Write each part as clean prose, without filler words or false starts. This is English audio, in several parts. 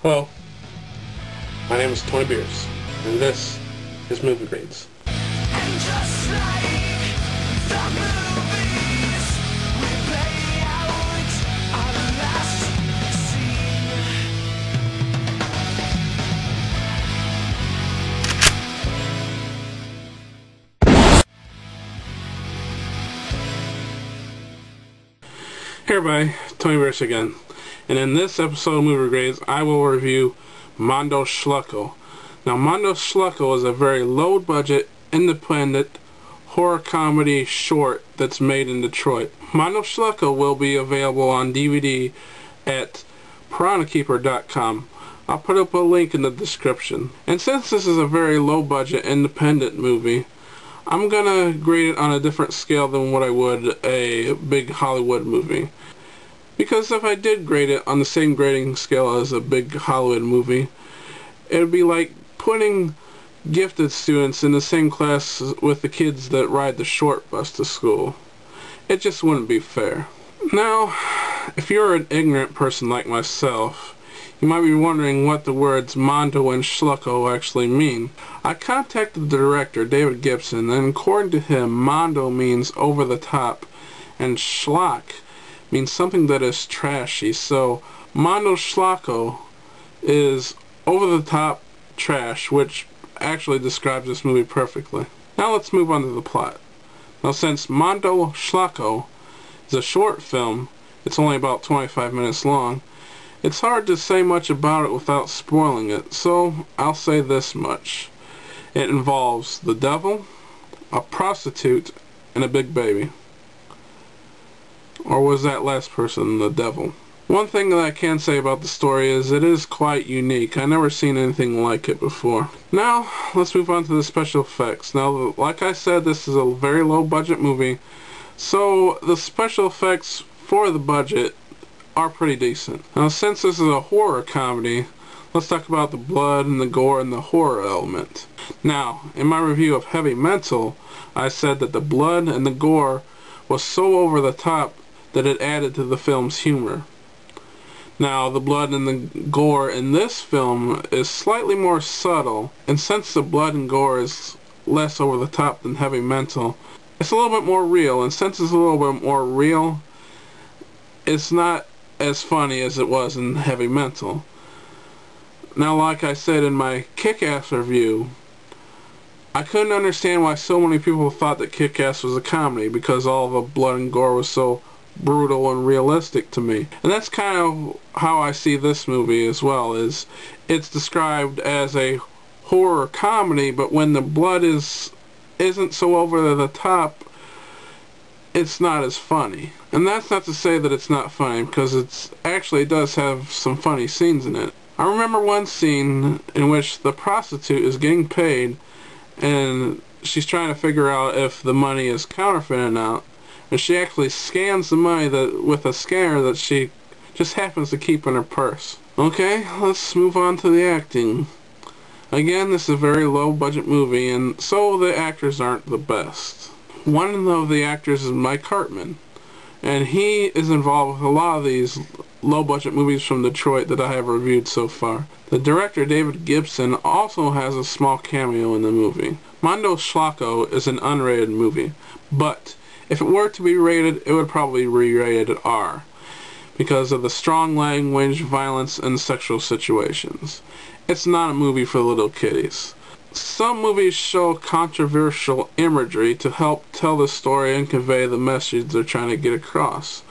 Hello, my name is Tony Beers, and this is Movie Grades. And just like the movies, we play out our last scene. Hey everybody, Tony Beers again, and in this episode of Movie Grades, I will review Mondo Schlocko. Now, Mondo Schlocko is a very low-budget, independent horror comedy short that's made in Detroit. Mondo Schlocko will be available on DVD at piranhakeeper.com. I'll put up a link in the description. And since this is a very low-budget, independent movie, I'm gonna grade it on a different scale than what I would a big Hollywood movie. Because if I did grade it on the same grading scale as a big Hollywood movie, it would be like putting gifted students in the same class with the kids that ride the short bus to school. It just wouldn't be fair. Now, if you're an ignorant person like myself, you might be wondering what the words Mondo and Schlocko actually mean. I contacted the director, David Gibson, and according to him, Mondo means over the top, and Schlock means something that is trashy. So, Mondo Schlocko is over the top trash, which actually describes this movie perfectly. Now let's move on to the plot. Now, since Mondo Schlocko is a short film, it's only about 25 minutes long, it's hard to say much about it without spoiling it, so I'll say this much. It involves the devil, a prostitute, and a big baby. Or was that last person the devil? One thing that I can say about the story is it is quite unique. I've never seen anything like it before. Now, let's move on to the special effects. Now, like I said, this is a very low budget movie, so the special effects for the budget are pretty decent. Now, since this is a horror comedy, let's talk about the blood and the gore and the horror element. Now, in my review of Heavy Mental, I said that the blood and the gore was so over the top that it added to the film's humor. Now, the blood and the gore in this film is slightly more subtle, and since the blood and gore is less over the top than Heavy Mental, it's a little bit more real, and since it's a little bit more real, it's not as funny as it was in Heavy Mental. Now, like I said in my Kick-Ass review, I couldn't understand why so many people thought that Kick-Ass was a comedy, because all the blood and gore was so brutal and realistic to me. And that's kind of how I see this movie as well, is it's described as a horror comedy, but when the blood isn't so over the top, it's not as funny. And that's not to say that it's not funny, because it actually does have some funny scenes in it. I remember one scene in which the prostitute is getting paid, and she's trying to figure out if the money is counterfeit or not. And she actually scans the money with a scanner that she just happens to keep in her purse. Okay, let's move on to the acting. Again, this is a very low budget movie, and so the actors aren't the best. One of the actors is Mike Hartman, and he is involved with a lot of these low budget movies from Detroit that I have reviewed so far. The director, David Gibson, also has a small cameo in the movie. Mondo Schlocko is an unrated movie, but if it were to be rated, it would probably be rated R, because of the strong language, violence, and sexual situations. It's not a movie for little kiddies. Some movies show controversial imagery to help tell the story and convey the message they're trying to get across.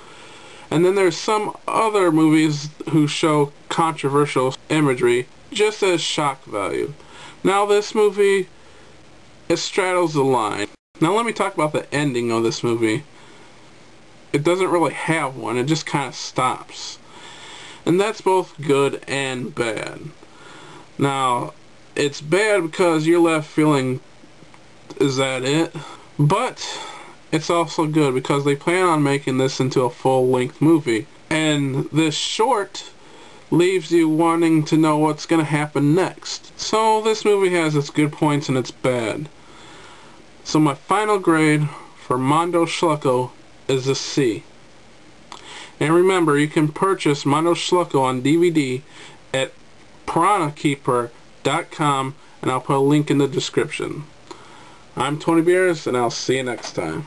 And then there's some other movies who show controversial imagery just as shock value. Now, this movie, it straddles the line. Now let me talk about the ending of this movie. It doesn't really have one, it just kind of stops. And that's both good and bad. Now, it's bad because you're left feeling, is that it? But it's also good because they plan on making this into a full-length movie. And this short leaves you wanting to know what's going to happen next. So this movie has its good points and its bad. So my final grade for Mondo Schlocko is a C. And remember, you can purchase Mondo Schlocko on DVD at piranhakeeper.com, and I'll put a link in the description. I'm Tony Beers, and I'll see you next time.